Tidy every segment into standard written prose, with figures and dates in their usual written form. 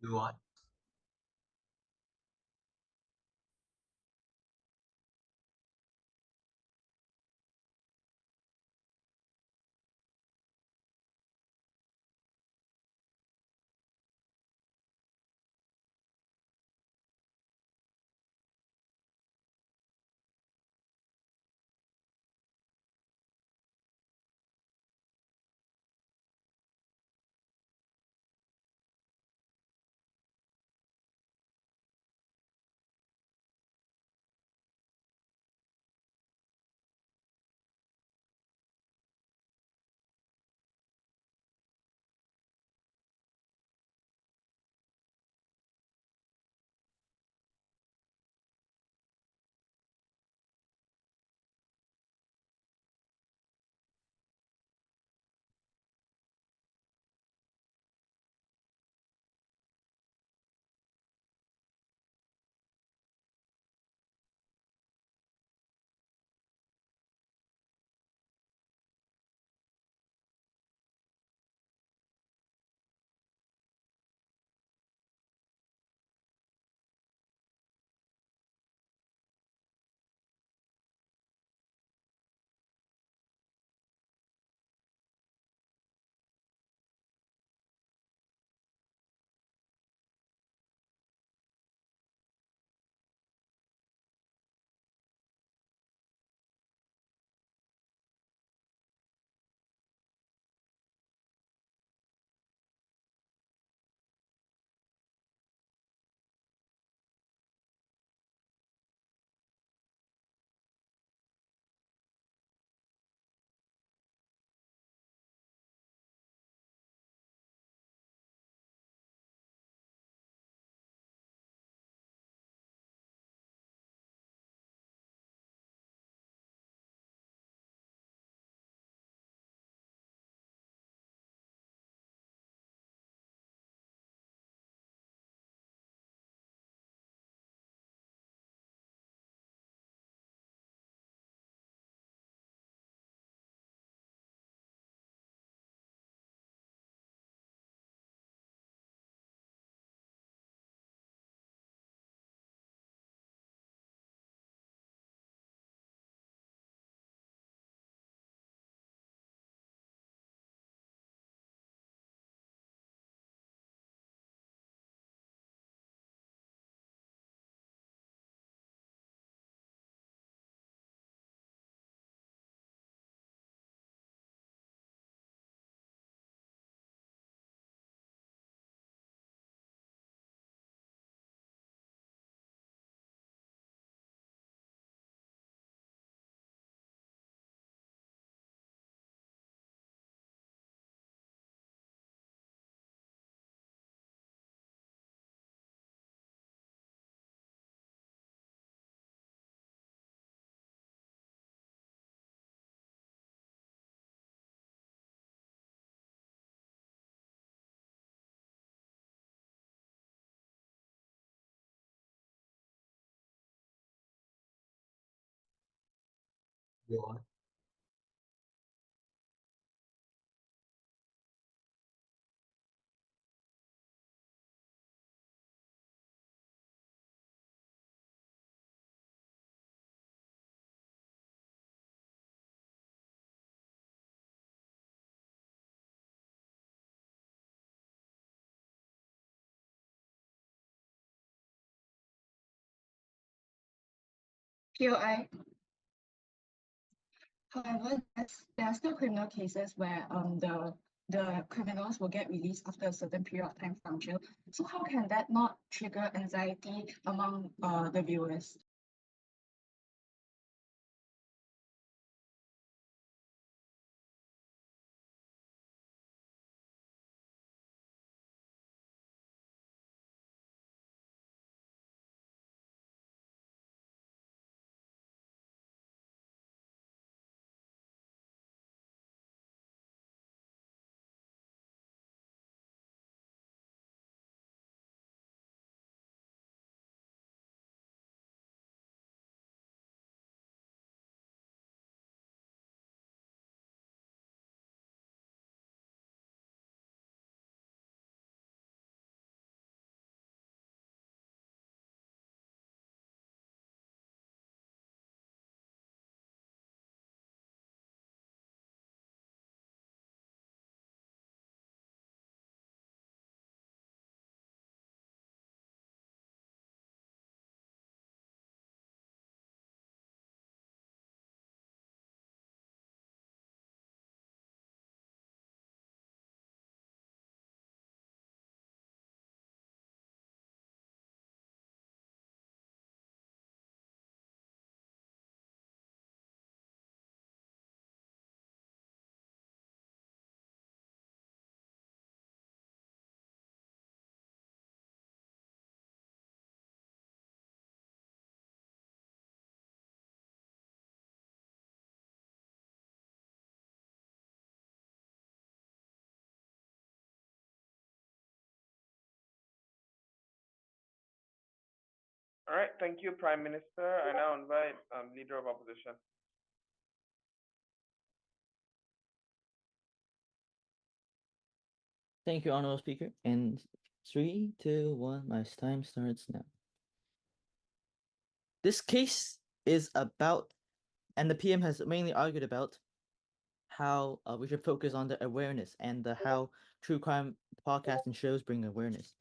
Do what? Do what? POI. However, there are still criminal cases where the criminals will get released after a certain period of time from jail. So how can that not trigger anxiety among the viewers? All right, thank you, Prime Minister. I now invite Leader of Opposition. Thank you, Honorable Speaker. And 3, 2, 1, my time starts now. This case is about, and the PM has mainly argued about how we should focus on the awareness and how true crime podcasts and shows bring awareness.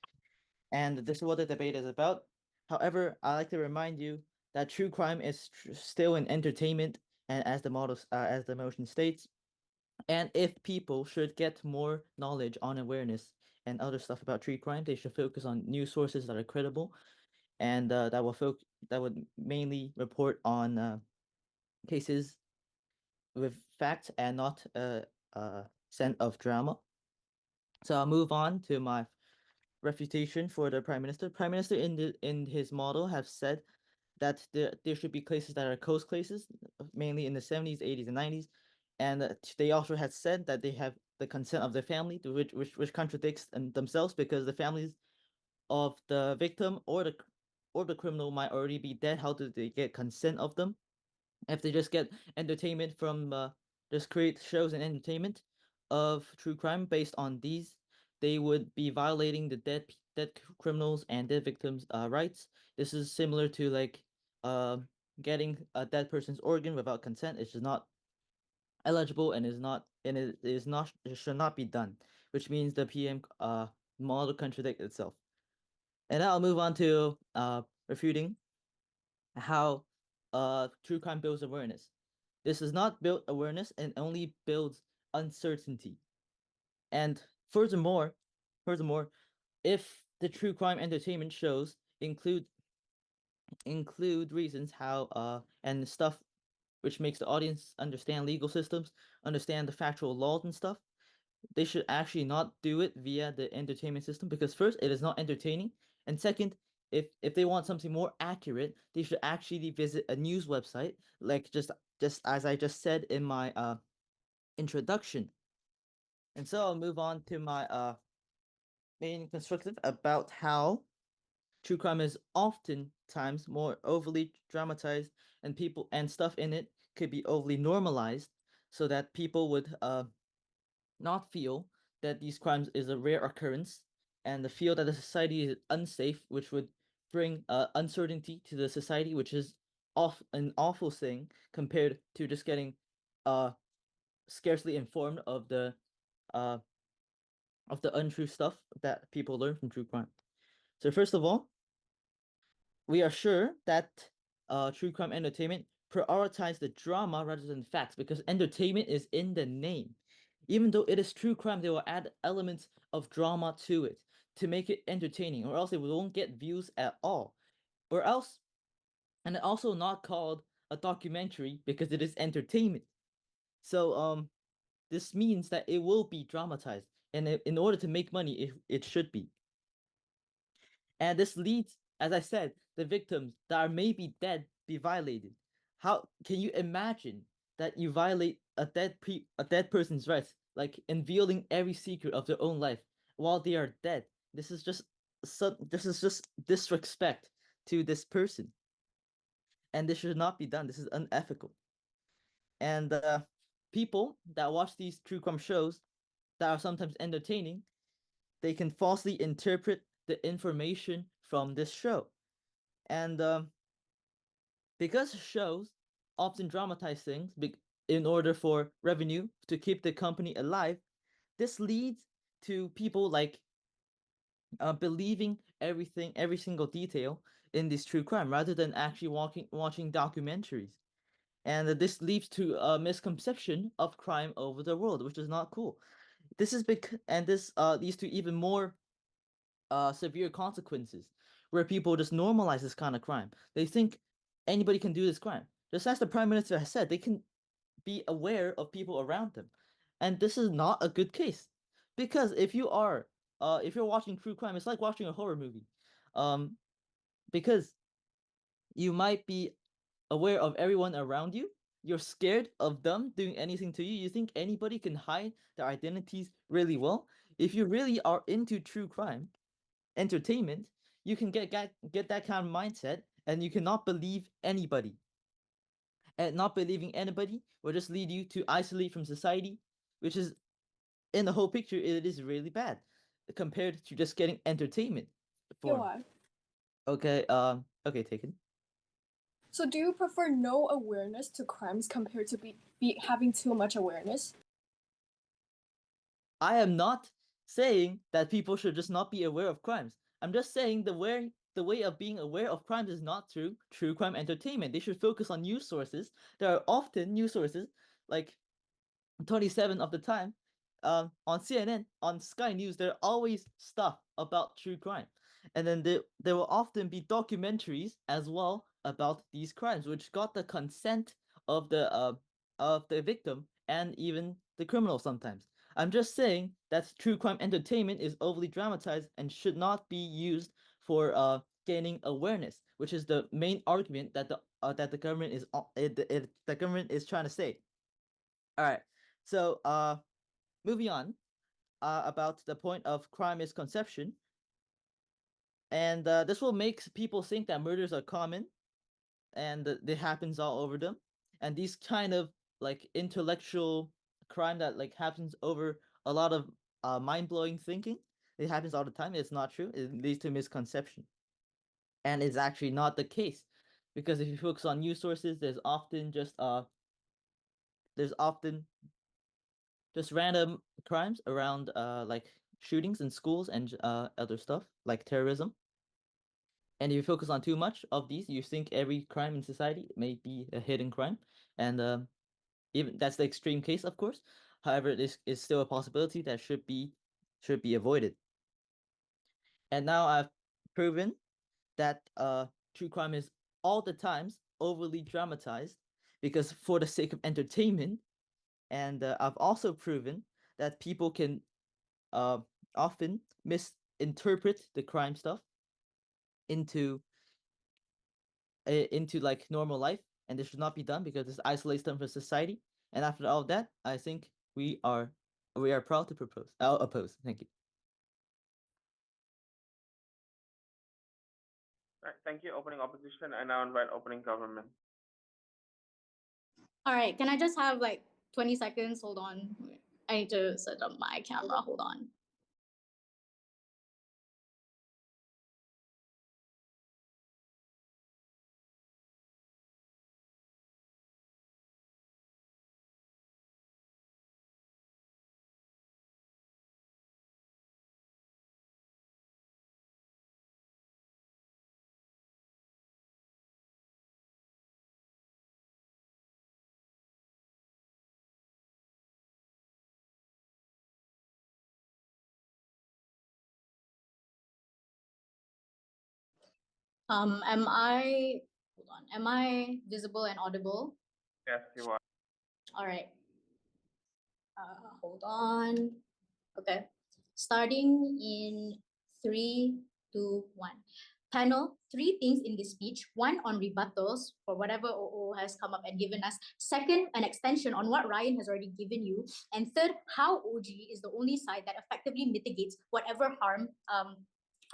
And this is what the debate is about. However, I like to remind you that true crime is still an entertainment, and as the motion states, and if people should get more knowledge on awareness and other stuff about true crime, they should focus on news sources that are credible and that would mainly report on cases with facts and not scent of drama. So I'll move on to my refutation for the prime minister. Prime minister in his model have said that there should be cases that are coast cases, mainly in the 70s, 80s, and 90s, and they also had said that they have the consent of the family, which contradicts themselves because the families of the victim or the criminal might already be dead. How do they get consent of them? If they just get entertainment from just create shows and entertainment of true crime based on these, they would be violating the dead criminals and dead victims' rights. This is similar to like uh, getting a dead person's organ without consent. It's just not eligible and it should not be done, which means the PM model contradict itself. And now I'll move on to refuting how true crime builds awareness. This does not build awareness and only builds uncertainty. And furthermore, if the true crime entertainment shows include reasons how and stuff which makes the audience understand legal systems, understand the factual laws and stuff, they should actually not do it via the entertainment system because first, it is not entertaining, and second, if they want something more accurate, they should actually visit a news website, like just as I just said in my introduction. And so I'll move on to my main constructive about how true crime is oftentimes more overly dramatized and people and stuff in it could be overly normalized so that people would not feel that these crimes is a rare occurrence and feel that the society is unsafe, which would bring uncertainty to the society, which is an awful thing compared to just getting uh scarcely informed uh of the untrue stuff that people learn from true crime. So first of all, we are sure that true crime entertainment prioritize the drama rather than facts because entertainment is in the name. Even though it is true crime, they will add elements of drama to it to make it entertaining, or else it won't get views at all. Or else, and also not called a documentary because it is entertainment. So this means that it will be dramatized, and in order to make money, it should be. And this leads, as I said, the victims that are maybe dead be violated. How can you imagine that you violate a dead person's rights, like unveiling every secret of their own life while they are dead? This is just disrespect to this person, and this should not be done. This is unethical. And people that watch these true crime shows that are sometimes entertaining, they can falsely interpret the information from this show. And because shows often dramatize things in order for revenue to keep the company alive, this leads to people like believing every single detail in this true crime rather than actually watching documentaries. And this leads to a misconception of crime over the world, which is not cool. This is this leads to even more severe consequences where people just normalize this kind of crime. They think anybody can do this crime. Just as the prime minister has said, they can be aware of people around them. And this is not a good case. Because if you're watching true crime, it's like watching a horror movie. Um, because you might be aware of everyone around you. You're scared of them doing anything to you. You think anybody can hide their identities really well. If you really are into true crime, entertainment, you can get that kind of mindset and you cannot believe anybody. And not believing anybody will just lead you to isolate from society, which is, in the whole picture, it is really bad compared to just getting entertainment. Go on. Okay, okay, taken. So do you prefer no awareness to crimes compared to be having too much awareness? I am not saying that people should just not be aware of crimes. I'm just saying the way of being aware of crimes is not through true crime entertainment. They should focus on news sources. There are often news sources, like 27 of the time, on CNN, on Sky News, there are always stuff about true crime. And then there will often be documentaries as well about these crimes, which got the consent of the victim and even the criminal sometimes. I'm just saying that true crime entertainment is overly dramatized and should not be used for gaining awareness, which is the main argument that the government is trying to say. All right. So, moving on, about the point of crime misconception, and this will make people think that murders are common, and that it happens all over them, and these kind of like intellectual crime that like happens over a lot of mind-blowing thinking. It happens all the time. It's not true. It leads to misconception, and it's actually not the case, because if you focus on news sources, there's often just random crimes around like shootings in schools and other stuff like terrorism. And if you focus on too much of these, you think every crime in society may be a hidden crime, and even that's the extreme case, of course. However, this is still a possibility that should be avoided. And now I've proven that true crime is all the times overly dramatized because for the sake of entertainment. And I've also proven that people can often misinterpret the crime stuff into like normal life, and this should not be done because this isolates them from society. And after all of that, I think we are proud to oppose. Thank you. All right, thank you. Opening opposition. I now invite opening government. All right, can I just have like 20 seconds? Hold on. I need to set up my camera. Hold on. Am I, hold on, am I visible and audible? Yes, you are. All right. Hold on. Okay. Starting in 3, 2, 1. Panel, 3 things in this speech. 1 on rebuttals for whatever OO has come up and given us. 2nd, an extension on what Ryan has already given you. And 3rd, how OG is the only side that effectively mitigates whatever harm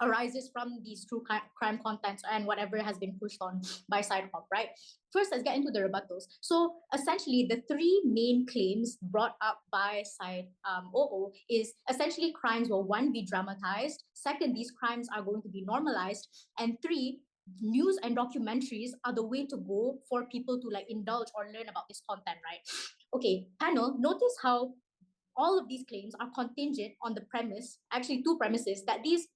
arises from these true crime contents and whatever has been pushed on by side hop, right? First, let's get into the rebuttals. So essentially, the 3 main claims brought up by side OO is essentially crimes will 1, be dramatized. 2nd, these crimes are going to be normalized. And 3, news and documentaries are the way to go for people to like indulge or learn about this content, right? Okay, panel, notice how all of these claims are contingent on the premise, actually 2 premises, that these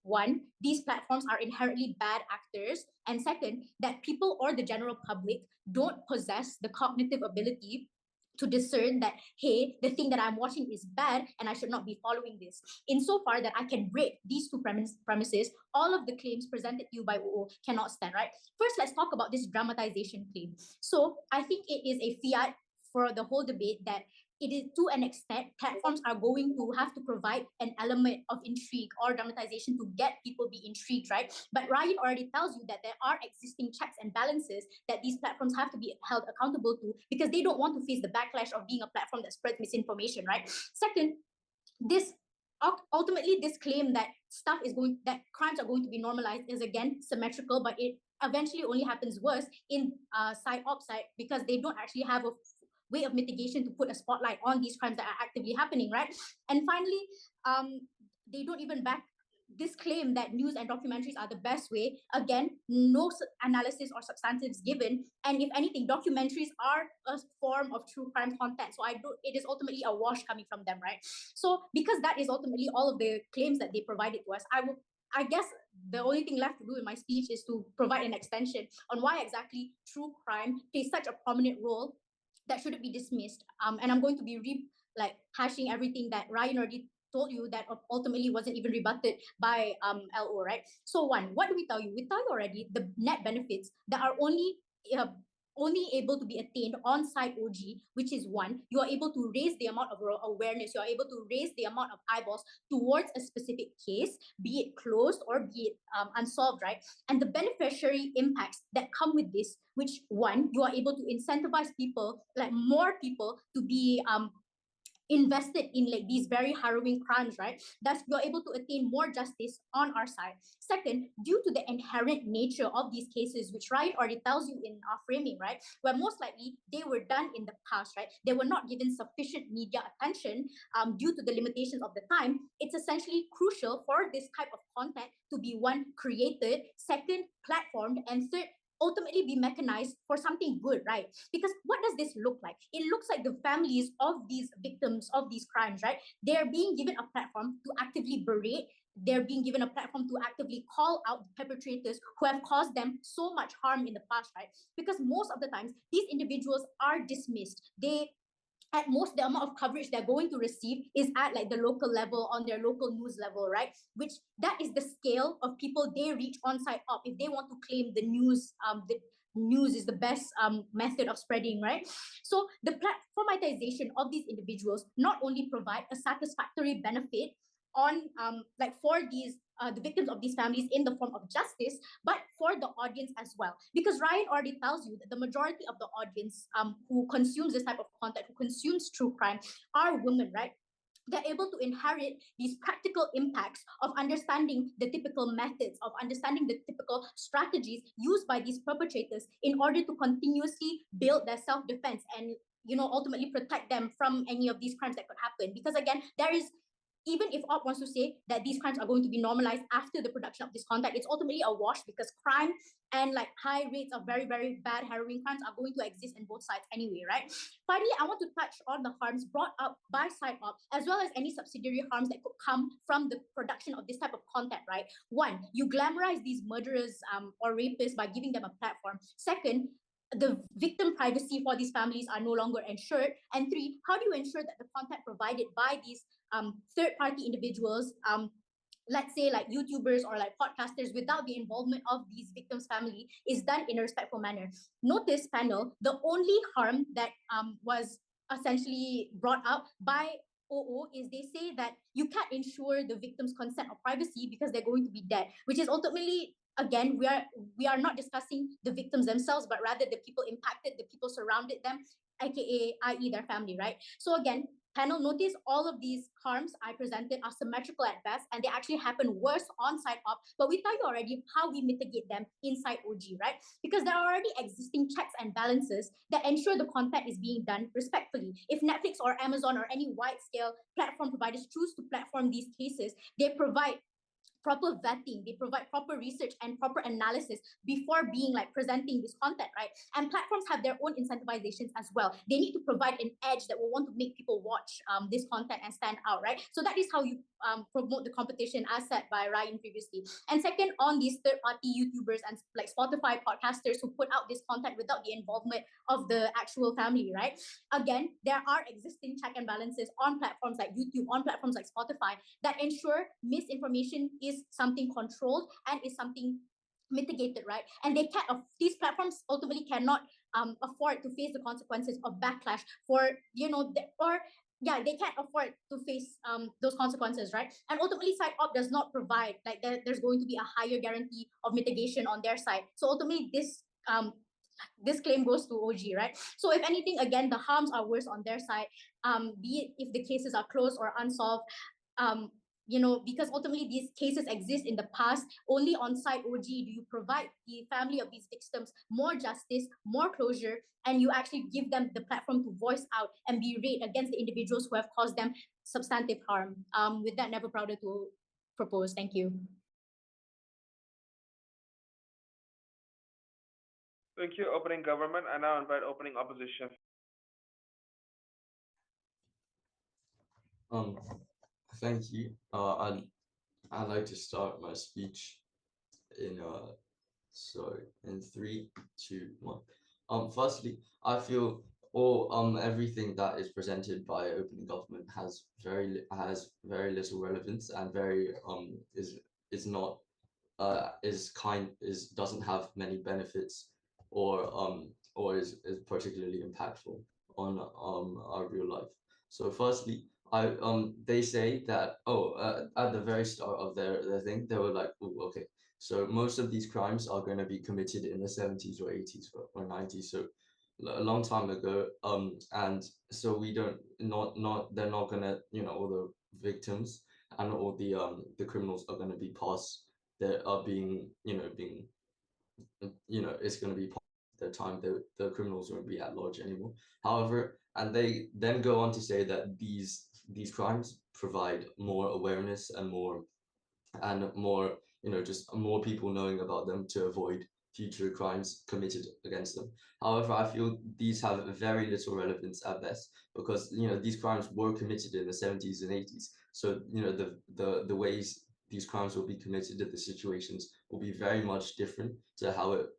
platforms are inherently bad actors, and 2nd, that people or the general public don't possess the cognitive ability to discern that, hey, the thing that I'm watching is bad and I should not be following this. Insofar that I can break these 2 premises, all of the claims presented to you by OO cannot stand, right? First, let's talk about this dramatization claim. So I think it is a fiat for the whole debate that it is, to an extent, platforms are going to have to provide an element of intrigue or dramatization to get people be intrigued, right? But Ryan already tells you that there are existing checks and balances that these platforms have to be held accountable to because they don't want to face the backlash of being a platform that spreads misinformation, right? Second, this ultimately this claim that crimes are going to be normalized is again symmetrical, but it eventually only happens worse in side op side, because they don't actually have a way of mitigation to put a spotlight on these crimes that are actively happening, right? And finally, they don't even back this claim that news and documentaries are the best way. Again, no analysis or substantives given, and if anything, documentaries are a form of true crime content. So it is ultimately a wash coming from them, right? So because that is ultimately all of the claims that they provided to us, I guess the only thing left to do in my speech is to provide an extension on why exactly true crime plays such a prominent role that shouldn't be dismissed. And I'm going to be hashing everything that Ryan already told you that ultimately wasn't even rebutted by LO, right? So one, what do we tell you? We tell you already the net benefits that are only able to be attained on site OG, which is one, you are able to raise the amount of awareness, you are able to raise the amount of eyeballs towards a specific case, be it closed or be it unsolved, right? And the beneficiary impacts that come with this, which one, you are able to incentivize people, like more people, to be invested in like these very harrowing crimes, right? Thus, you're able to attain more justice on our side. Second, due to the inherent nature of these cases, which Ryan already tells you in our framing, right? Where most likely they were done in the past, right? They were not given sufficient media attention due to the limitations of the time. It's essentially crucial for this type of content to be one, created, second, platformed, and third, ultimately be mechanized for something good, right? Because what does this look like? It looks like the families of these victims of these crimes, right? They're being given a platform to actively berate. They're being given a platform to actively call out the perpetrators who have caused them so much harm in the past, right? Because most of the times, these individuals are dismissed. At most, the amount of coverage they're going to receive is at like the local level, on their local news level, right? Which that is the scale of people they reach on site up if they want to claim the news is the best method of spreading, right? So the platformatization of these individuals not only provide a satisfactory benefit on for these the victims of these families in the form of justice, but for the audience as well. Because Ryan already tells you that the majority of the audience who consumes this type of content, who consumes true crime, are women, right? They're able to inherit these practical impacts of understanding the typical methods, of understanding the typical strategies used by these perpetrators in order to continuously build their self-defense and, ultimately protect them from any of these crimes that could happen. Because again, there is, even if Op wants to say that these crimes are going to be normalized after the production of this content, it's ultimately a wash, because crime and like high rates of very, very bad harrowing crimes are going to exist in both sides anyway, right? Finally, I want to touch on the harms brought up by side op, as well as any subsidiary harms that could come from the production of this type of content, right? One, you glamorize these murderers or rapists by giving them a platform. Second, the victim privacy for these families are no longer ensured. And three, how do you ensure that the content provided by these third-party individuals, let's say like YouTubers or like podcasters, without the involvement of these victims' family, is done in a respectful manner? Notice, panel, the only harm that was essentially brought up by OO is they say that you can't ensure the victim's consent or privacy because they're going to be dead, which is ultimately, again, we are not discussing the victims themselves, but rather the people impacted, the people surrounded them, aka i.e. their family, right? So again, panel, notice all of these harms I presented are symmetrical at best, and they actually happen worse on site op, but we tell you already how we mitigate them inside OG, right? Because there are already existing checks and balances that ensure the content is being done respectfully. If Netflix or Amazon or any wide-scale platform providers choose to platform these cases, they provide proper vetting, they provide proper research and proper analysis before being like presenting this content, right? And platforms have their own incentivizations as well. They need to provide an edge that will want to make people watch this content and stand out, right? So that is how you promote the competition, as said by Ryan previously. And second, on these third-party YouTubers and like Spotify podcasters who put out this content without the involvement of the actual family, right? Again, there are existing check and balances on platforms like YouTube, on platforms like Spotify, that ensure misinformation is something controlled and is something mitigated, right? And they can't, these platforms ultimately cannot afford to face the consequences of backlash for, they can't afford to face those consequences, right? And ultimately, side op does not provide, like there's going to be a higher guarantee of mitigation on their side. So ultimately, this claim goes to OG, right? So if anything, again, the harms are worse on their side, be it if the cases are closed or unsolved. you know, because ultimately these cases exist in the past, only on site OG do you provide the family of these victims more justice, more closure, and you actually give them the platform to voice out and berate against the individuals who have caused them substantive harm. With that, never prouder to propose. Thank you. Thank you, opening government. I now invite opening opposition. Thank you. I'd like to start my speech in in 3, 2, 1. Firstly, I feel everything that is presented by opening government has very little relevance and is not doesn't have many benefits or is particularly impactful on our real life. So firstly, they say that at the very start of their thing, they were like, oh, okay, so most of these crimes are going to be committed in the 70s or 80s or 90s, so a long time ago, and so we don't they're not gonna, you know, all the victims and all the criminals are going to be past that are being, it's going to be the time the criminals won't be at large anymore. However, and they then go on to say that these crimes provide more awareness and more, just more people knowing about them to avoid future crimes committed against them. However, I feel these have very little relevance at best because, you know, these crimes were committed in the 70s and 80s. So, you know, the ways these crimes will be committed, the situations will be very much different to how it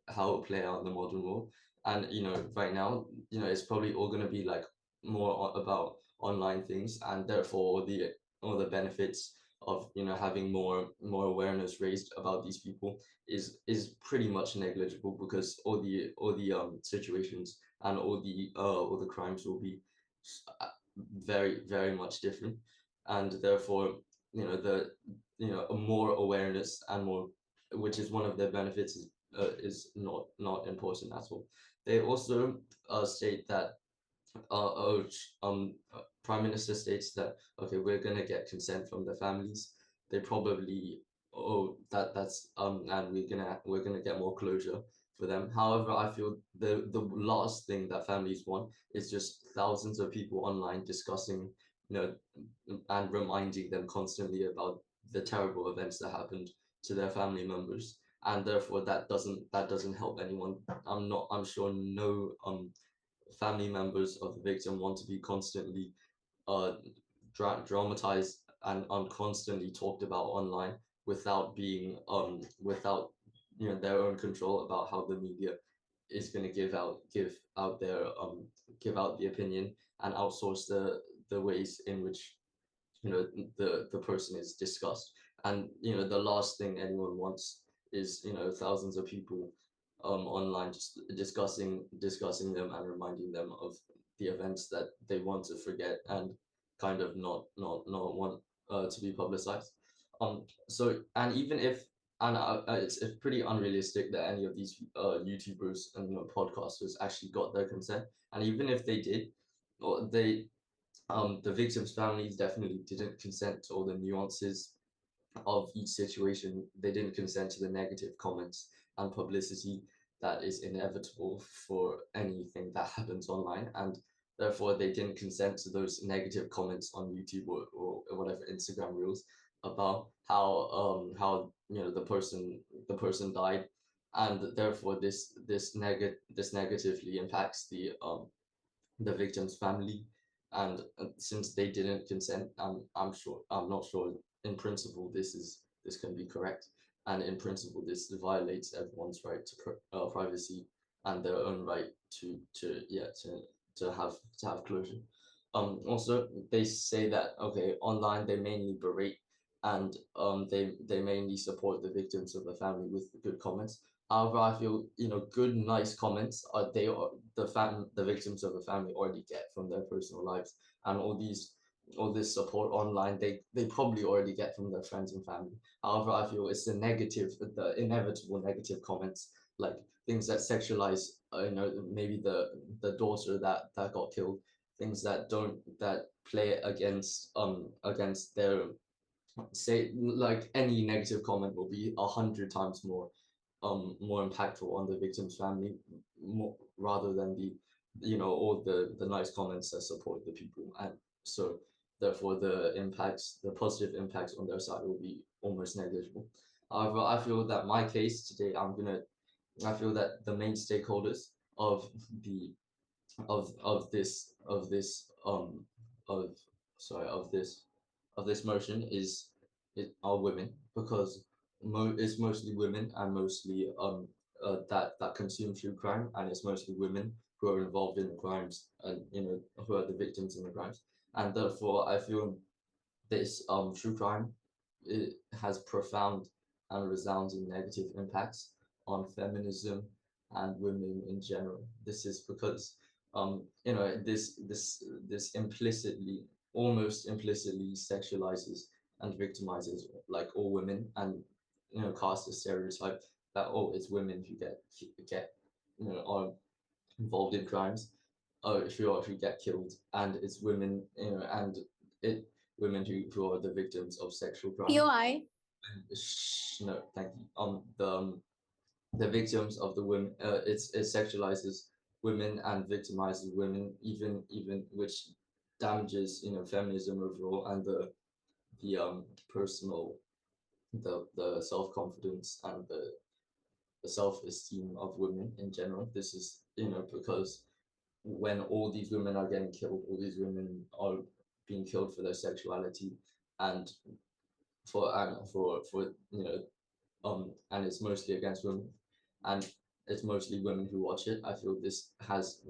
play out in the modern world. And, you know, right now, you know, it's probably all going to be like more about online things, and therefore all the benefits of, you know, having more awareness raised about these people is pretty much negligible, because all the situations and all the crimes will be very, very much different, and therefore, you know, more awareness and more, which is one of their benefits, is not important at all. They also state that Prime Minister states that, okay, we're gonna get consent from the families. They probably, that's and we're gonna get more closure for them. However, I feel the last thing that families want is just thousands of people online discussing, you know, and reminding them constantly about the terrible events that happened to their family members, and therefore that doesn't help anyone. I'm sure no family members of the victim want to be constantly dramatized and constantly talked about online without being without, you know, their own control about how the media is going to give out the opinion and outsource the ways in which, you know, the person is discussed. And, you know, the last thing anyone wants is, you know, thousands of people online just discussing them and reminding them of the events that they want to forget and kind of not want to be publicized. So, and even if, and it's pretty unrealistic that any of these YouTubers and, you know, podcasters actually got their consent, and even if they did, or they the victims' families definitely didn't consent to all the nuances of each situation. They didn't consent to the negative comments and publicity that is inevitable for anything that happens online, and therefore they didn't consent to those negative comments on YouTube or whatever Instagram reels about how you know, the person died, and therefore this negatively impacts the victim's family. And since they didn't consent, I'm not sure in principle this can be correct, and in principle this violates everyone's right to privacy and their own right to have closure. Also, they say that, okay, online they mainly berate and they mainly support the victims of the family with good comments. However, I feel, you know, good, nice comments are the victims of the family already get from their personal lives, and all this support online they probably already get from their friends and family. However, I feel it's the inevitable negative comments, like things that sexualize, you know, maybe the daughter that got killed, things that play against their say like any negative comment will be 100 times more impactful on the victim's family, more, rather than the all the nice comments that support the people. And so therefore the positive impacts on their side will be almost negligible. However, I feel that my case today, I feel that the main stakeholders of the of this of this motion are women, because it's mostly women, and mostly that consume true crime, and it's mostly women who are involved in the crimes, and who are the victims in the crimes. And therefore I feel this true crime, it has profound and resounding negative impacts on feminism and women in general. This is because this implicitly, almost implicitly, sexualizes and victimizes like all women, and casts a stereotype that, oh, it's women who get are involved in crimes, who get killed, and it's women, and it women who are the victims of sexual crime. POI. No, thank you. The victims of the women, it sexualizes women and victimizes women, even which damages feminism overall, and the personal, the self-confidence and the self-esteem of women in general. This is because when all these women are getting killed, all these women are being killed for their sexuality, and for and it's mostly against women, and it's mostly women who watch it. I feel this has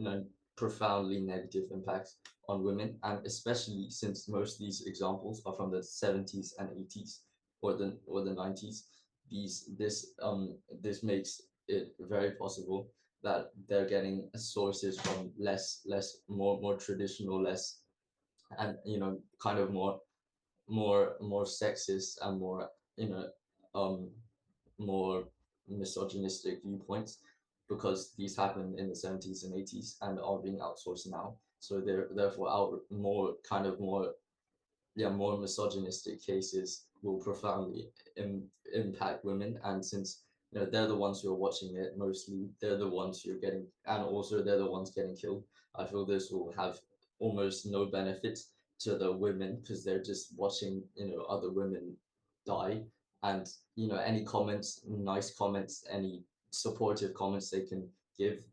profoundly negative impacts on women, and especially since most of these examples are from the 70s and 80s, or the 90s. This makes it very possible that they're getting sources from more traditional, less, and kind of more sexist, and more more misogynistic viewpoints, because these happened in the 70s and 80s and are being outsourced now. So they're therefore more misogynistic cases will profoundly impact women. And since they're the ones who are watching it, mostly they're the ones who are getting, and also they're the ones getting killed, I feel this will have almost no benefit to the women, because they're just watching other women die. And any comments, nice comments, any supportive comments they can give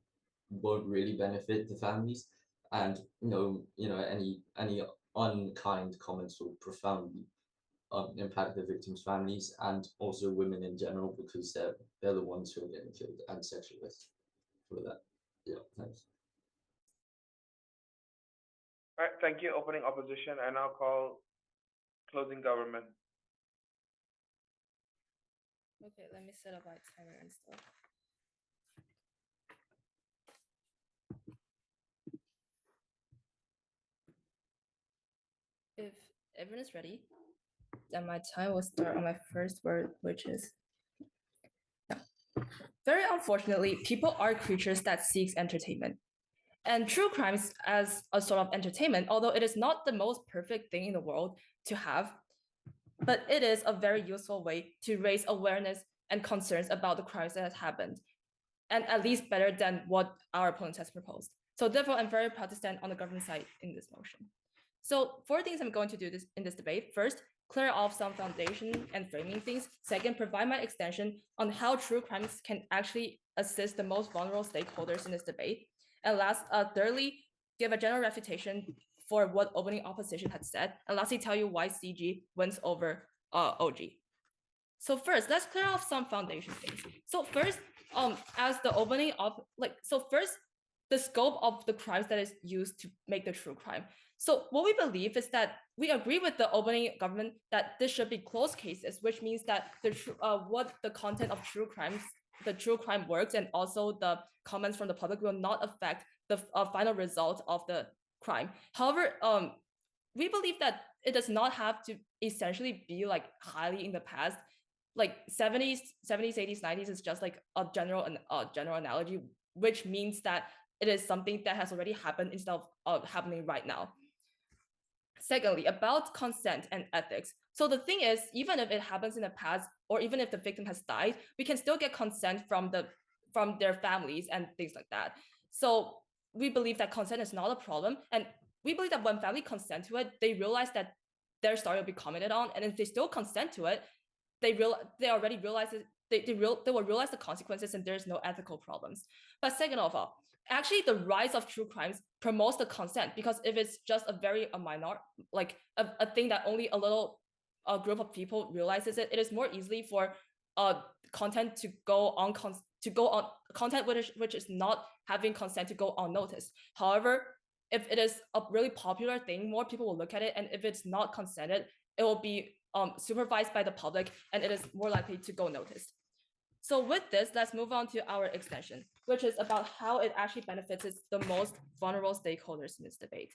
won't really benefit the families. And any unkind comments will profoundly impact the victims' families, and also women in general, because they're the ones who are getting killed and sexualized for that. Yeah, thanks. All right, thank you. Opening opposition. I now call closing government. Okay, let me set up my timer and stuff. If everyone is ready, then my time will start on my first word, which is no. Very unfortunately, people are creatures that seeks entertainment. And true crimes as a sort of entertainment, although it is not the most perfect thing in the world to have, but it is a very useful way to raise awareness and concerns about the crimes that has happened, and at least better than what our opponent has proposed. So therefore, I'm very proud to stand on the government side in this motion. So 4 things I'm going to do in this debate. First, clear off some foundation and framing things. Second, provide my extension on how true crimes can actually assist the most vulnerable stakeholders in this debate. And last, thirdly, give a general refutation for what opening opposition had said. And lastly, tell you why CG wins over OG. So first, let's clear off some foundation things. So first, as the opening of first, the scope of the crimes that is used to make the true crime. So what we believe is that we agree with the opening government that this should be closed cases, which means that what the content of true crimes, the true crime works, and also the comments from the public will not affect the final result of the crime. However, we believe that it does not have to essentially be like highly in the past. Like 70s, 80s, 90s is just like a general analogy, which means that it is something that has already happened instead of happening right now. Secondly, about consent and ethics. So the thing is, even if it happens in the past, or even if the victim has died, we can still get consent from their families and things like that. So we believe that consent is not a problem, and we believe that when family consent to it, they realize that their story will be commented on, and if they still consent to it, they already realize it. They will realize the consequences, and there's no ethical problems. But second of all, actually the rise of true crimes promotes the consent, because if it's just a minor, like a thing that only a little group of people realizes it, it is more easily for content to go on content which is not having consent to go unnoticed. However, if it is a really popular thing, more people will look at it, and if it's not consented, it will be supervised by the public, and it is more likely to go noticed. So with this, let's move on to our extension, which is about how it actually benefits the most vulnerable stakeholders in this debate.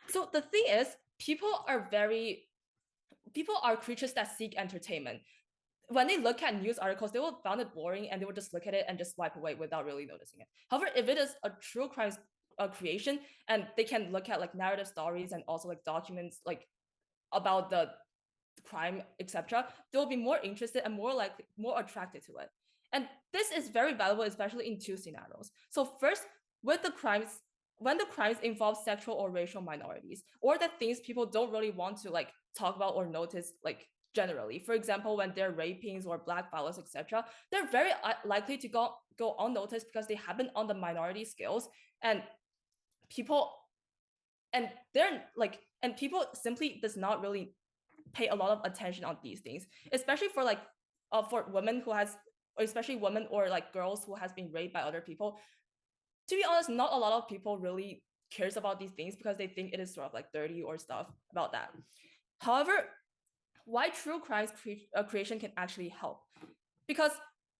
So the thing is, people are creatures that seek entertainment. When they look at news articles, they will find it boring, and they will just look at it and just swipe away without really noticing it. However, if it is a true crime creation, and they can look at like narrative stories and also like documents like about the crime, etc., they will be more interested and more attracted to it. And this is very valuable, especially in two scenarios. So first, when the crimes involve sexual or racial minorities, or the things people don't really want to like talk about or notice like generally. For example, when they're rapings or black violence, etc., they're very likely to go unnoticed because they happen on the minority scales, and people simply does not really pay a lot of attention on these things, especially for like for women especially women or like girls who has been raped by other people. To be honest, not a lot of people really cares about these things because they think it is sort of like dirty or stuff about that. However, why true crimes creation can actually help? Because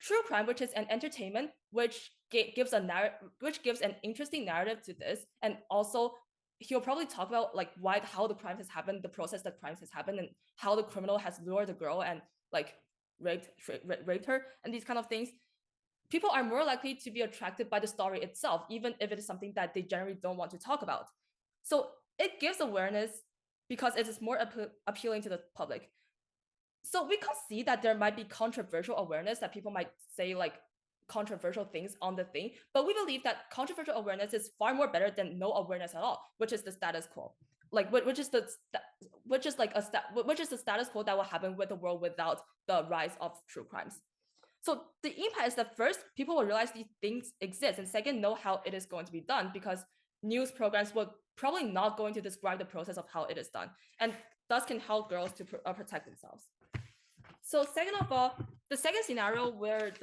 true crime, which is an entertainment, which gives an interesting narrative to this, and also he'll probably talk about like how the crime has happened, the process that crimes has happened, and how the criminal has lured the girl and like raped her, and these kind of things. People are more likely to be attracted by the story itself, even if it is something that they generally don't want to talk about. So it gives awareness because it is more appealing to the public. So we can see that there might be controversial awareness, that people might say like controversial things on the thing, but we believe that controversial awareness is far more better than no awareness at all, which is the status quo. Like which is the status quo that will happen with the world without the rise of true crimes. So the impact is that first, people will realize these things exist, and second, know how it is going to be done, because news programs will probably not going to describe the process of how it is done, and thus can help girls to protect themselves. So second of all, the second scenario where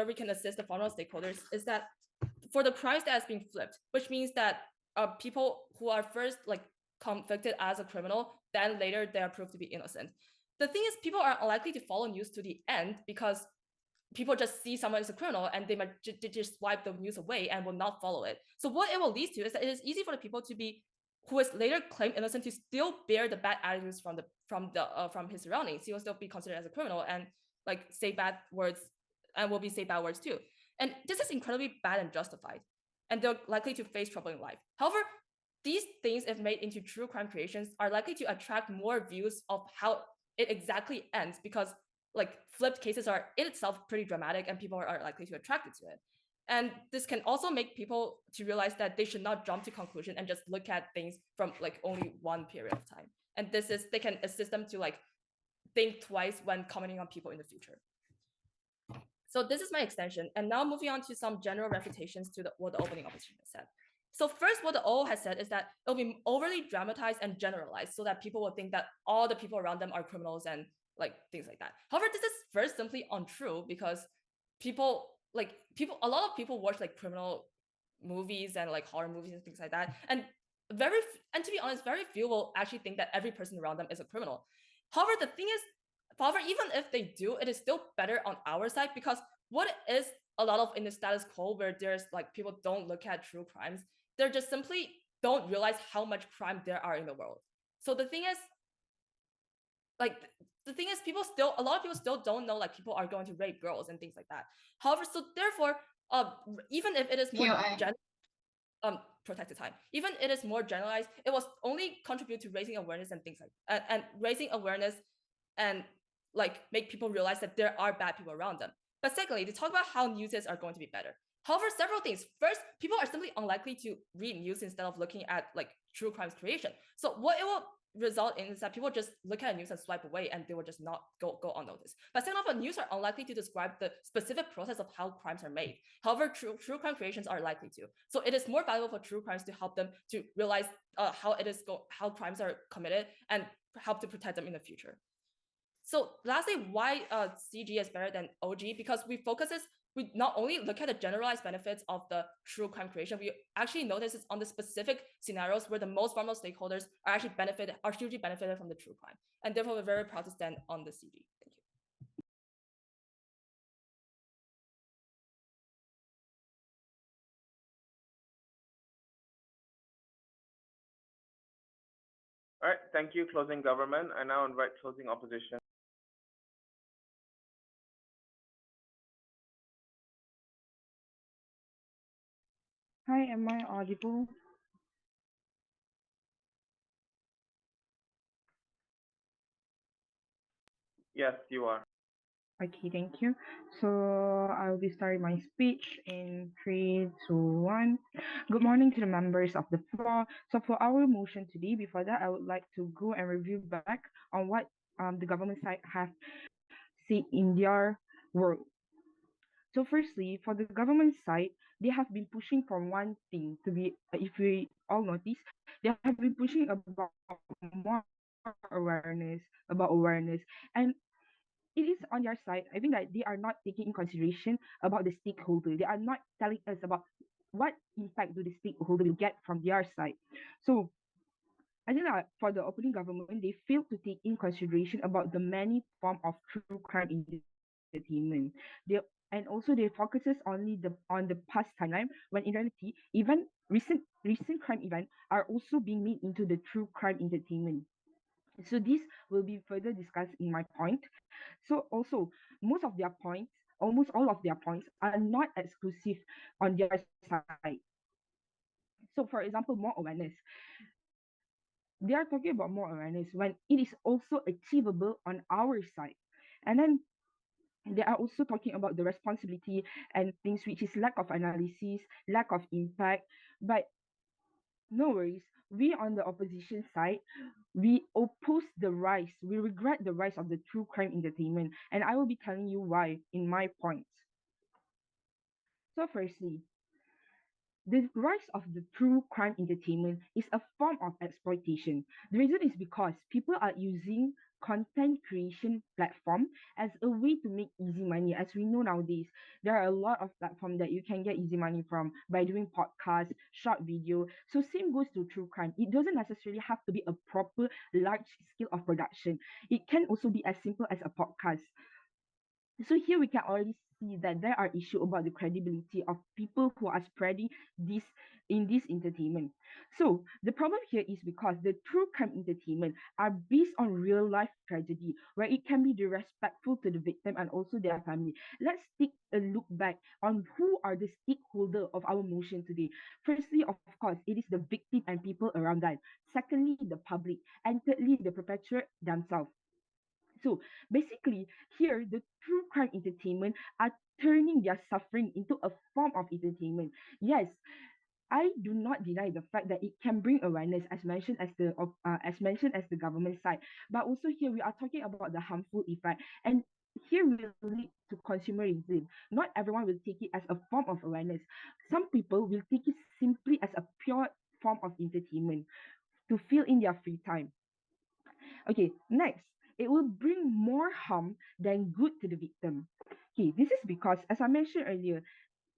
we can assist the vulnerable stakeholders is that for the crimes that has been flipped, which means that people who are first like convicted as a criminal, then later they are proved to be innocent. The thing is, people are unlikely to follow news to the end because people just see someone as a criminal and they might just swipe the news away and will not follow it. So what it will lead to is that it is easy for the people to be who is later claimed innocent to still bear the bad attitudes from his surroundings. He will still be considered as a criminal and like say bad words, and will be say bad words too. And this is incredibly bad and justified, and they're likely to face trouble in life. However, these things, if made into true crime creations, are likely to attract more views of how it exactly ends, because like flipped cases are in itself pretty dramatic, and people are likely to attract to it. And this can also make people to realize that they should not jump to conclusion and just look at things from like only one period of time. And they can assist them to like think twice when commenting on people in the future. So this is my extension. And now moving on to some general refutations to what the opening opposition has said. So first, what the O has said is that it'll be overly dramatized and generalized so that people will think that all the people around them are criminals and like things like that. However, this is first simply untrue, because a lot of people watch like criminal movies and like horror movies and things like that, and to be honest, very few will actually think that every person around them is a criminal. However, the thing is, even if they do, it is still better on our side, because what is a lot of in the status quo where there's like people don't look at true crimes, they're just simply don't realize how much crime there are in the world. So the thing is, a lot of people still don't know like people are going to rape girls and things like that. However, so therefore, even if it is more protected time. Even it is more generalized, it was only contribute to raising awareness and things like and raising awareness and like make people realize that there are bad people around them. But secondly, they talk about how newses are going to be better. However, several things. First, people are simply unlikely to read news instead of looking at like true crimes creation. So what it will result in is that people just look at a news and swipe away and they will just not go unnoticed. But second of all, news are unlikely to describe the specific process of how crimes are made. However, true crime creations are likely to. So it is more valuable for true crimes to help them to realize how crimes are committed and help to protect them in the future. So lastly, why CG is better than OG? Because we not only look at the generalized benefits of the true crime creation, we actually notice it's on the specific scenarios where the most vulnerable stakeholders are hugely benefited from the true crime. And therefore, we're very proud to stand on the CG. Thank you. All right, thank you, closing government. I now invite closing opposition. Hi, am I audible? Yes, you are. Okay, thank you. So I'll be starting my speech in 3, 2, 1. Good morning to the members of the floor. So for our motion today, before that, I would like to go and review back on what the government side have said in their work. So firstly, for the government side, they have been pushing for one thing to be, if we all notice, they have been pushing about more awareness. And it is on their side. I think that they are not taking in consideration about the stakeholder. They are not telling us about what impact do the stakeholder will get from their side. So I think that for the opening government, they failed to take in consideration about the many form of true crime entertainment. And also they focuses only on the past timeline when in reality even recent crime events are also being made into the true crime entertainment. So this will be further discussed in my point. So also almost all of their points are not exclusive on their side. So for example, more awareness. They are talking about more awareness when it is also achievable on our side. And then they are also talking about the responsibility and things which is lack of analysis, lack of impact. But no worries, we on the opposition side, we oppose the rise, we regret the rise of the true crime entertainment, and I will be telling you why in my points. So firstly, the rise of the true crime entertainment is a form of exploitation. The reason is because people are using content creation platform as a way to make easy money. As we know nowadays, there are a lot of platforms that you can get easy money from by doing podcasts, short video. So same goes to true crime. It doesn't necessarily have to be a proper large scale of production. It can also be as simple as a podcast. So here we can already see that there are issues about the credibility of people who are spreading this in this entertainment. So the problem here is because the true crime entertainment are based on real life tragedy where it can be disrespectful to the victim and also their family. Let's take a look back on who are the stakeholder of our motion today. Firstly, of course, it is the victim and people around that. Secondly, the public. And thirdly, the perpetrator themselves. So basically, here the true crime entertainment are turning their suffering into a form of entertainment. Yes, I do not deny the fact that it can bring awareness, as mentioned as the government side. But also here we are talking about the harmful effect, and here will lead to consumerism. Not everyone will take it as a form of awareness. Some people will take it simply as a pure form of entertainment to fill in their free time. Okay, next, it will bring more harm than good to the victim. Okay, this is because, as I mentioned earlier,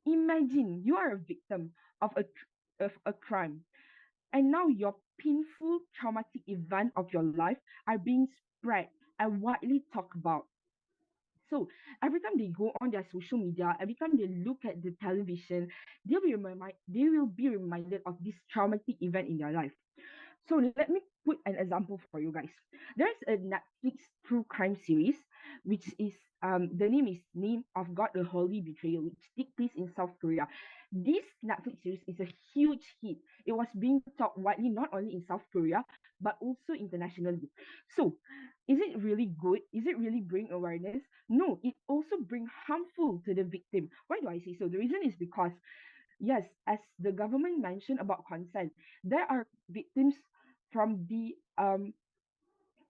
imagine you are a victim of a crime, and now your painful, traumatic event of your life are being spread and widely talked about. So every time they go on their social media, every time they look at the television, they will be reminded of this traumatic event in their life. So let me put an example for you guys. There's a Netflix true crime series which is the name of God, a Holy Betrayal, which takes place in South Korea. This Netflix series is a huge hit. It was being talked widely not only in South Korea but also internationally. So, is it really good? Is it really bring awareness? No, it also bring harmful to the victim. Why do I say so? The reason is because yes, as the government mentioned about consent, there are victims from the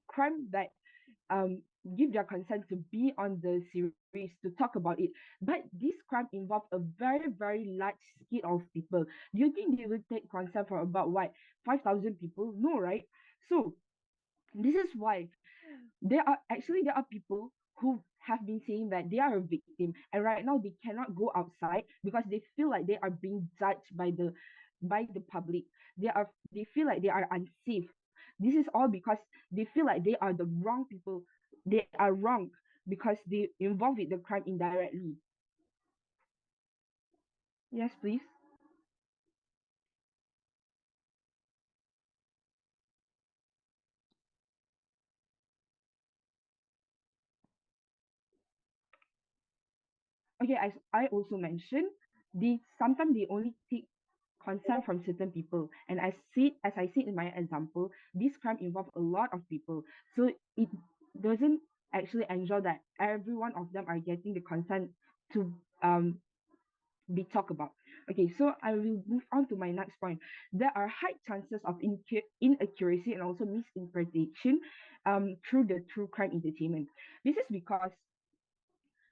crime that um give their consent to be on the series to talk about it. But this crime involves a very, very large scale of people. Do you think they will take consent for about what 5,000 people? No, right? So this is why there are people who have been saying that they are a victim and right now they cannot go outside because they feel like they are being judged by the public. They feel like they are unsafe. This is all because they feel like they are the wrong people. They are wrong because they involved with the crime indirectly. Yes, please. Okay, as I also mentioned, they sometimes they only take consent from certain people. And as I said in my example, this crime involves a lot of people. So it doesn't actually ensure that every one of them are getting the consent to be talked about. Okay, so I will move on to my next point. There are high chances of inaccuracy and also misinterpretation through the true crime entertainment. This is because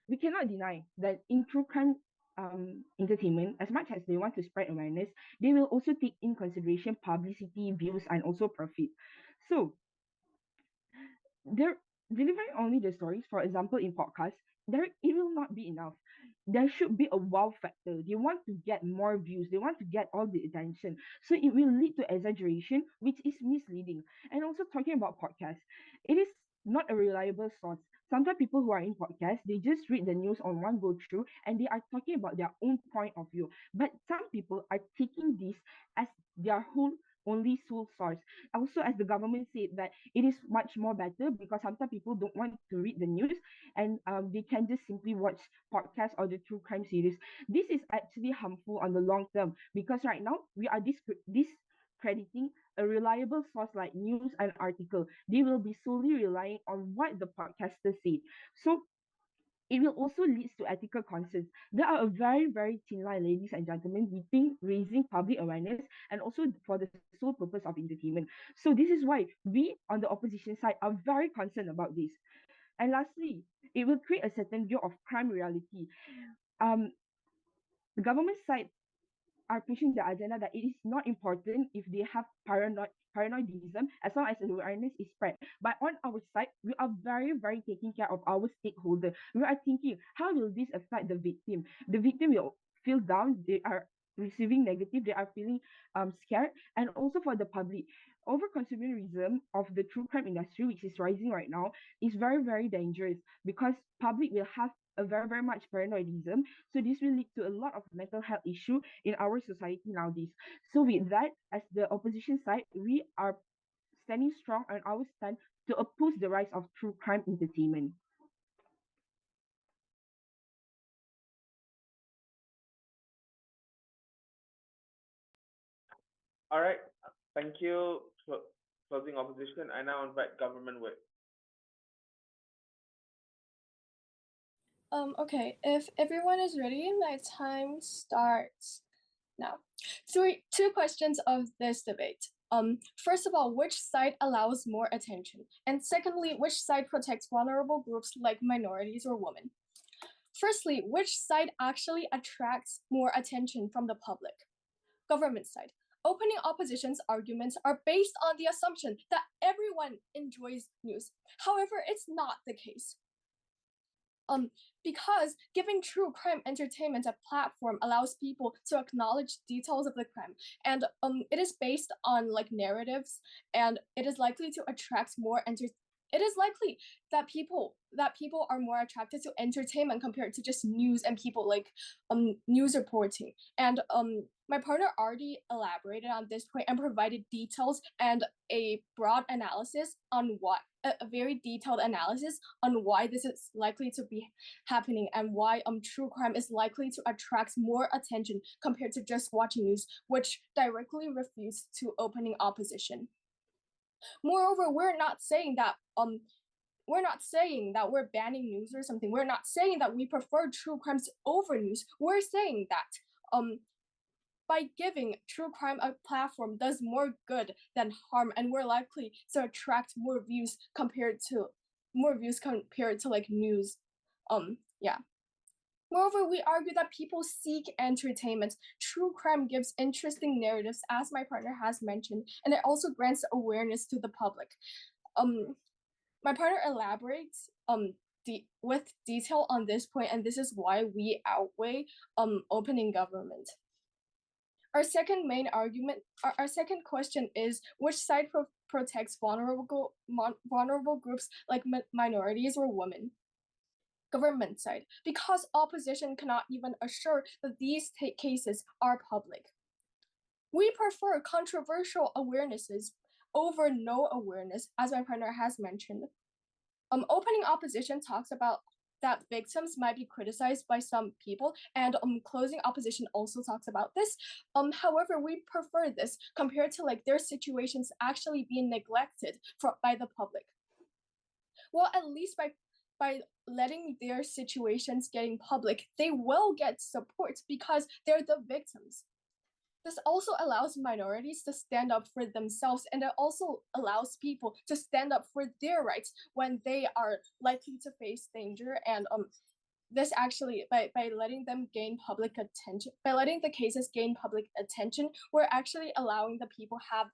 we cannot deny that in true crime entertainment, as much as they want to spread awareness, they will also take in consideration publicity, views, and also profit. So they're delivering only the stories, for example, in podcasts, there it will not be enough. There should be a wow factor. They want to get more views, they want to get all the attention. So it will lead to exaggeration, which is misleading. And also talking about podcasts, it is not a reliable source. Sometimes people who are in podcasts, they just read the news on one go through and they are talking about their own point of view. But some people are taking this as their whole only sole source. Also, as the government said that it is much more better because sometimes people don't want to read the news and they can just simply watch podcasts or the true crime series. This is actually harmful on the long term because right now we are discrediting a reliable source like news and article. They will be solely relying on what the podcaster said. So it will also lead to ethical concerns. There are a very, very thin line, ladies and gentlemen, between raising public awareness and also for the sole purpose of entertainment. So this is why we on the opposition side are very concerned about this. And lastly, it will create a certain view of crime reality. Um, the government side are pushing the agenda that it is not important if they have paranoidism as long as the awareness is spread. But on our side, we are very, very taking care of our stakeholder. We are thinking, how will this affect the victim? The victim will feel down, they are receiving negative, they are feeling scared, and also for the public. Over consumerism of the true crime industry, which is rising right now, is very, very dangerous because public will have a very, very much paranoidism. So this will lead to a lot of mental health issue in our society nowadays. So with that, as the opposition side, we are standing strong on our stand to oppose the rise of true crime entertainment. All right. Thank you. Closing opposition. I now invite government with. Okay, if everyone is ready, my time starts now. Two questions of this debate. First of all, which side allows more attention? And secondly, which side protects vulnerable groups like minorities or women? Firstly, which side actually attracts more attention from the public? Government side. Opening opposition's arguments are based on the assumption that everyone enjoys news. However, it's not the case. Because giving true crime entertainment a platform allows people to acknowledge details of the crime, and it is based on like narratives, and it is likely to attract more it is likely that people are more attracted to entertainment compared to just news and people like news reporting. And my partner already elaborated on this point and provided details and a broad analysis on what a very detailed analysis on why this is likely to be happening and why true crime is likely to attract more attention compared to just watching news, which directly refutes to opening opposition. Moreover, we're not saying that we're banning news or something. We're not saying that we prefer true crimes over news. We're saying that by giving true crime a platform does more good than harm, and we're likely to attract more views compared to like news. Yeah. Moreover, we argue that people seek entertainment. True crime gives interesting narratives, as my partner has mentioned, and it also grants awareness to the public. My partner elaborates with detail on this point, and this is why we outweigh opening government. Our second main argument, our second question is, which side protects vulnerable groups like minorities or women? Government side, because opposition cannot even assure that these cases are public. We prefer controversial awarenesses over no awareness, as my partner has mentioned. Opening opposition talks about that victims might be criticized by some people, and closing opposition also talks about this. However, we prefer this compared to like their situations actually being neglected by the public. Well, at least by letting their situations getting public, they will get support because they're the victims. This also allows minorities to stand up for themselves, and it also allows people to stand up for their rights when they are likely to face danger. And this actually, by letting them gain public attention, by letting the cases gain public attention, we're actually allowing the people have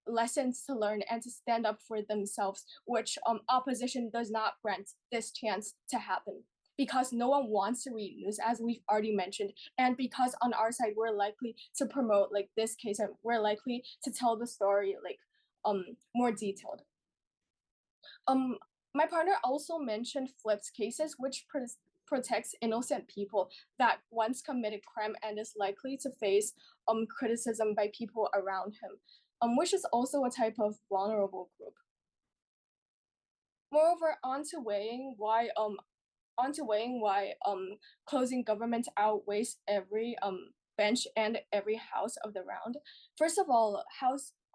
lessons to learn and to stand up for themselves, which opposition does not grant this chance to happen. Because no one wants to read news, as we've already mentioned, and because on our side we're likely to promote like this case, and we're likely to tell the story like more detailed. My partner also mentioned flipped cases, which protects innocent people that once committed crime and is likely to face criticism by people around him, which is also a type of vulnerable group. Moreover, on to weighing why closing government outweighs every bench and every house of the round. First of all,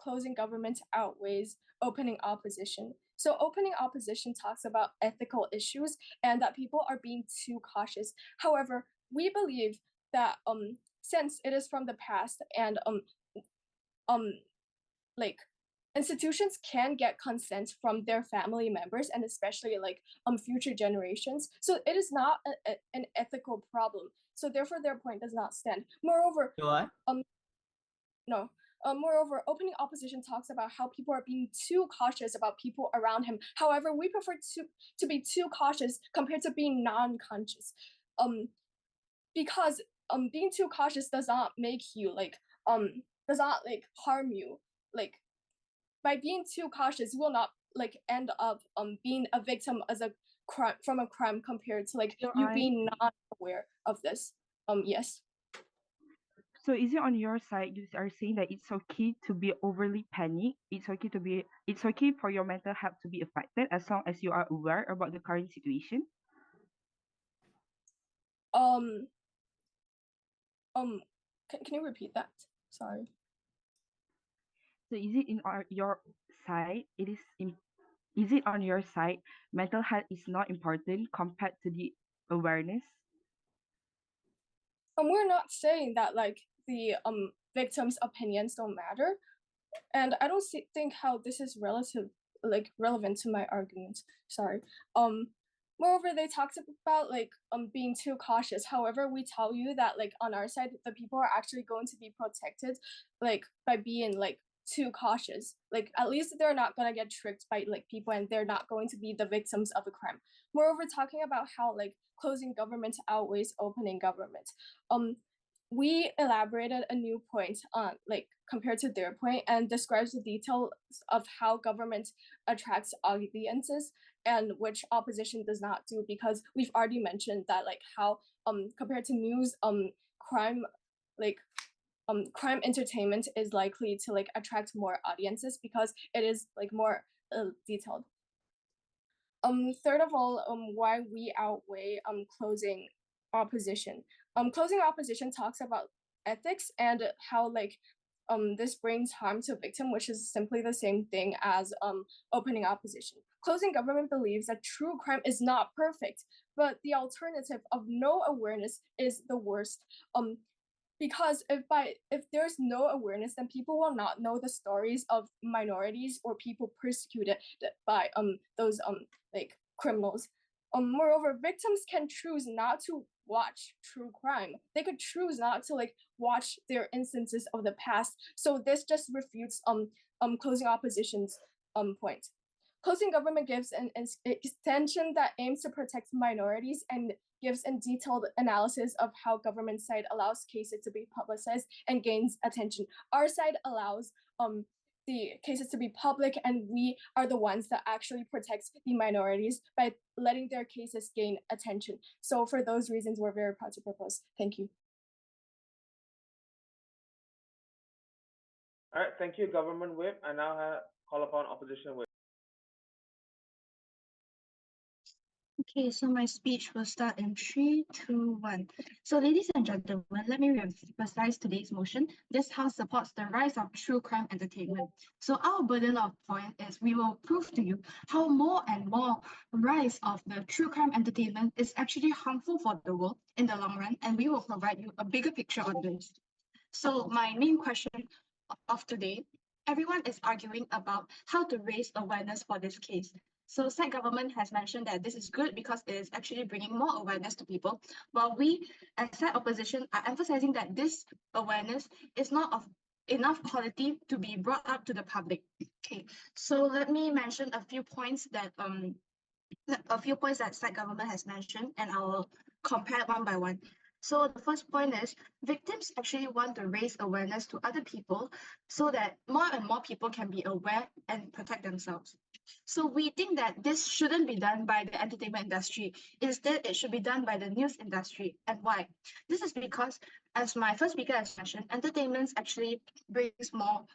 closing government outweighs opening opposition. So opening opposition talks about ethical issues and that people are being too cautious. However, we believe that since it is from the past and like institutions can get consent from their family members and especially like future generations. So it is not an ethical problem. So therefore their point does not stand. Moreover, moreover, opening opposition talks about how people are being too cautious about people around him. However, we prefer to be too cautious compared to being non-conscious. Because being too cautious does not make you like does not like harm you. Like by being too cautious, you will not like end up being a victim as a crime from a crime compared to like you being not aware of this. Yes. So is it on your side you are saying that it's okay to be overly panicked? It's okay for your mental health to be affected as long as you are aware about the current situation? Can you repeat that? Sorry. So is it your side? Is it on your side? Mental health is not important compared to the awareness. We're not saying that like the victims' opinions don't matter, and I don't think how this is relevant to my argument. Sorry. Moreover, they talked about like being too cautious. However, we tell you that like on our side, the people are actually going to be protected like by being like too cautious. Like at least they're not gonna get tricked by like people and they're not going to be the victims of a crime. Moreover, talking about how like closing government outweighs opening government. we elaborated a new point on like compared to their point and describes the details of how government attracts audiences and which opposition does not do, because we've already mentioned that like how compared to news crime like crime entertainment is likely to like attract more audiences because it is like more detailed. Third of all, why we outweigh closing opposition. Closing opposition talks about ethics and how like this brings harm to victim, which is simply the same thing as opening opposition. Closing government believes that true crime is not perfect, but the alternative of no awareness is the worst. Because if there's no awareness, then people will not know the stories of minorities or people persecuted by those like criminals. Moreover, victims can choose not to watch true crime. They could choose not to like watch their instances of the past. So this just refutes closing opposition's point. Closing government gives an extension that aims to protect minorities and gives a detailed analysis of how government side allows cases to be publicized and gains attention. Our side allows the cases to be public, and we are the ones that actually protect the minorities by letting their cases gain attention. So for those reasons, we're very proud to propose. Thank you. All right, thank you, Government Whip. I now call upon Opposition Whip. Okay, so my speech will start in 3, 2, 1. So ladies and gentlemen, let me emphasize today's motion. This House supports the rise of true crime entertainment. So our burden of point is we will prove to you how more and more rise of the true crime entertainment is actually harmful for the world in the long run, and we will provide you a bigger picture on this. So my main question of today, everyone is arguing about how to raise awareness for this case. So side government has mentioned that this is good because it is actually bringing more awareness to people, while we as side opposition are emphasizing that this awareness is not of enough quality to be brought up to the public. Okay, so let me mention a few points that side government has mentioned, and I will compare one by one. So the first point is victims actually want to raise awareness to other people so that more and more people can be aware and protect themselves. So we think that this shouldn't be done by the entertainment industry. Instead, it should be done by the news industry. And why? This is because, as my first speaker has mentioned, entertainment actually brings more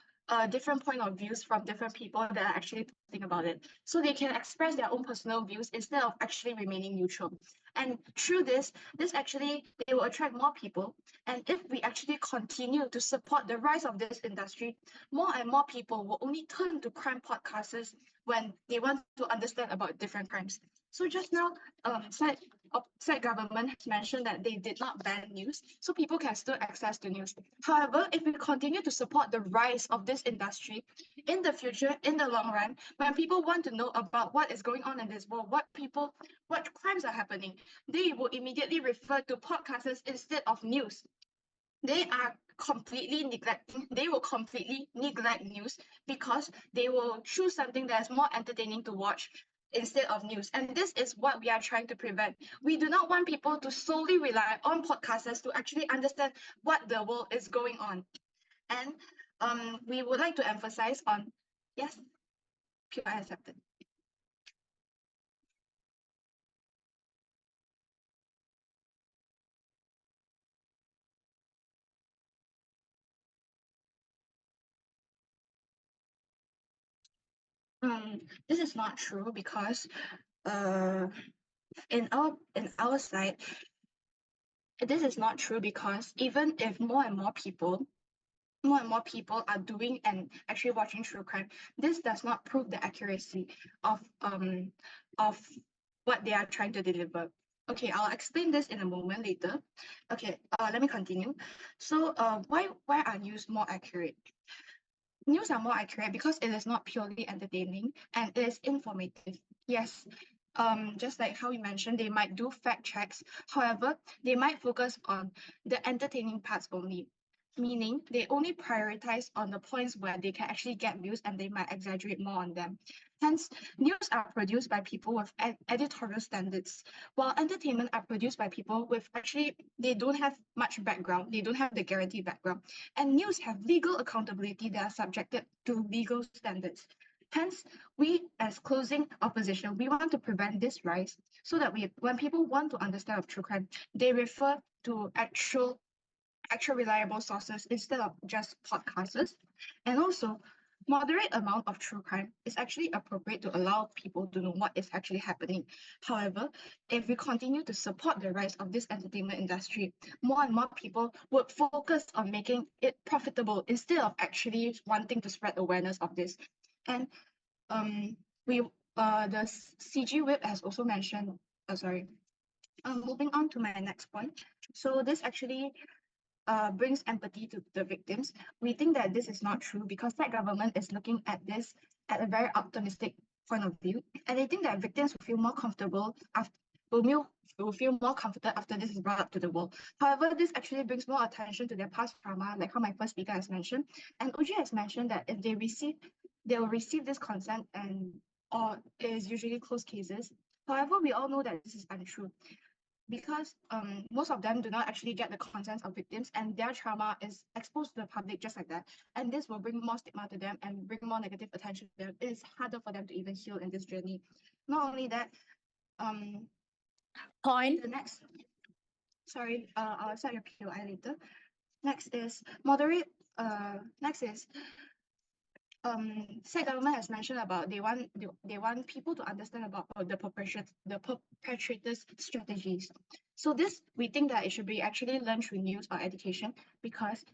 different point of views from different people that are actually talking about it. So they can express their own personal views instead of actually remaining neutral. And through this actually, they will attract more people. And if we actually continue to support the rise of this industry, more and more people will only turn to crime podcasters when they want to understand about different crimes. So just now, side government has mentioned that they did not ban news, so people can still access the news. However, if we continue to support the rise of this industry, in the future, in the long run, when people want to know about what is going on in this world, what crimes are happening, they will immediately refer to podcasters instead of news. They will completely neglect news because they will choose something that's more entertaining to watch instead of news. And this is what we are trying to prevent. We do not want people to solely rely on podcasters to actually understand what the world is going on. And we would like to emphasize on, yes, PR accepted. This is not true because in our side, this is not true because even if more and more people are doing and actually watching true crime, this does not prove the accuracy of what they are trying to deliver. Okay, I'll explain this in a moment later. Okay, let me continue. So why are news more accurate? News are more accurate because it is not purely entertaining and it is informative. Yes, just like how you mentioned, they might do fact checks. However, they might focus on the entertaining parts only. meaning they only prioritize on the points where they can actually get views and they might exaggerate more on them. Hence, news are produced by people with editorial standards, while entertainment are produced by people with actually, they don't have much background, they don't have the guaranteed background, and news have legal accountability that are subjected to legal standards. Hence, we as closing opposition, we want to prevent this rise so that when people want to understand of true crime, they refer to actual reliable sources instead of just podcasters. And also, moderate amount of true crime is actually appropriate to allow people to know what is actually happening. However, if we continue to support the rise of this entertainment industry, more and more people would focus on making it profitable instead of actually wanting to spread awareness of this. And the CG Whip has also mentioned, moving on to my next point. So this actually brings empathy to the victims. We think that this is not true because that government is looking at this at a very optimistic point of view, and they think that victims will feel more comfortable will feel more comforted after this is brought up to the world. However, this actually brings more attention to their past trauma, like how my first speaker has mentioned. And Uji has mentioned that if they will receive this consent, or it is usually closed cases. However, we all know that this is untrue because most of them do not actually get the consent of victims, and their trauma is exposed to the public just like that. And this will bring more stigma to them and bring more negative attention to them. It is harder for them to even heal in this journey. Not only that, Point. the next, I'll set your POI later. Next is moderate. State government has mentioned about they want people to understand about the perpetrators' strategies. So this, we think that it should be actually learned through news or education, because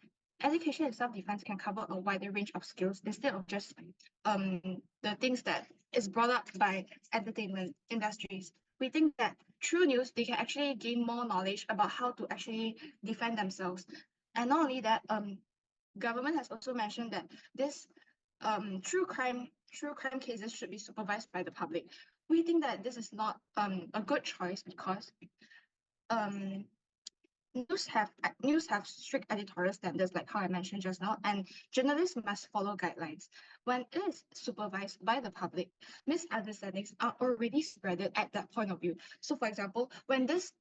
education in self-defense can cover a wider range of skills instead of just the things that is brought up by entertainment industries. We think that through news, they can actually gain more knowledge about how to actually defend themselves. And not only that, government has also mentioned that this true crime cases should be supervised by the public. We think that this is not a good choice because news have strict editorial standards, like how I mentioned just now, and journalists must follow guidelines. When it is supervised by the public, misunderstandings are already spreaded at that point of view. So, for example, when this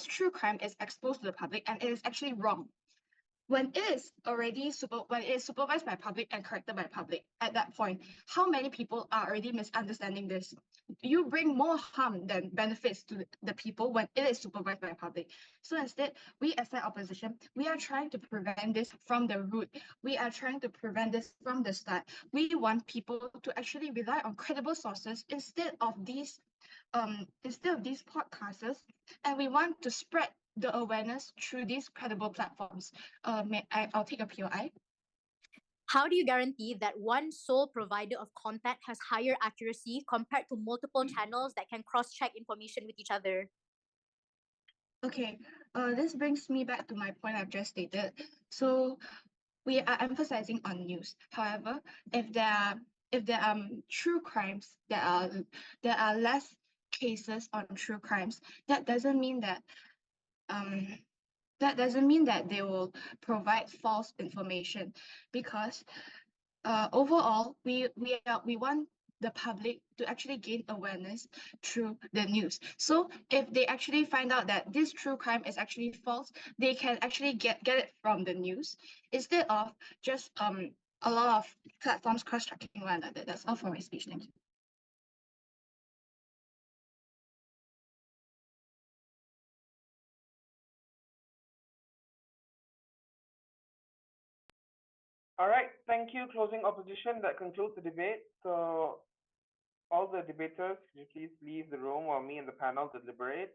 true crime is exposed to the public and it is actually wrong, when it is supervised by public and corrected by public, at that point, how many people are already misunderstanding this? You bring more harm than benefits to the people when it is supervised by public. So instead, we as an opposition, we are trying to prevent this from the root. We are trying to prevent this from the start. We want people to actually rely on credible sources instead of these podcasters, and we want to spread the awareness through these credible platforms. I'll take a POI. How do you guarantee that one sole provider of content has higher accuracy compared to multiple channels that can cross-check information with each other? Okay, this brings me back to my point I've just stated. So we are emphasizing on news. However, if there are true crimes, there are less cases on true crimes, that doesn't mean that they will provide false information, because overall we want the public to actually gain awareness through the news. So if they actually find out that this true crime is actually false, they can actually get it from the news instead of just a lot of platforms cross-checking one another. That's all for my speech. Thank you. All right, thank you. Closing opposition. That concludes the debate. So all the debaters, could you please leave the room while me and the panel deliberate?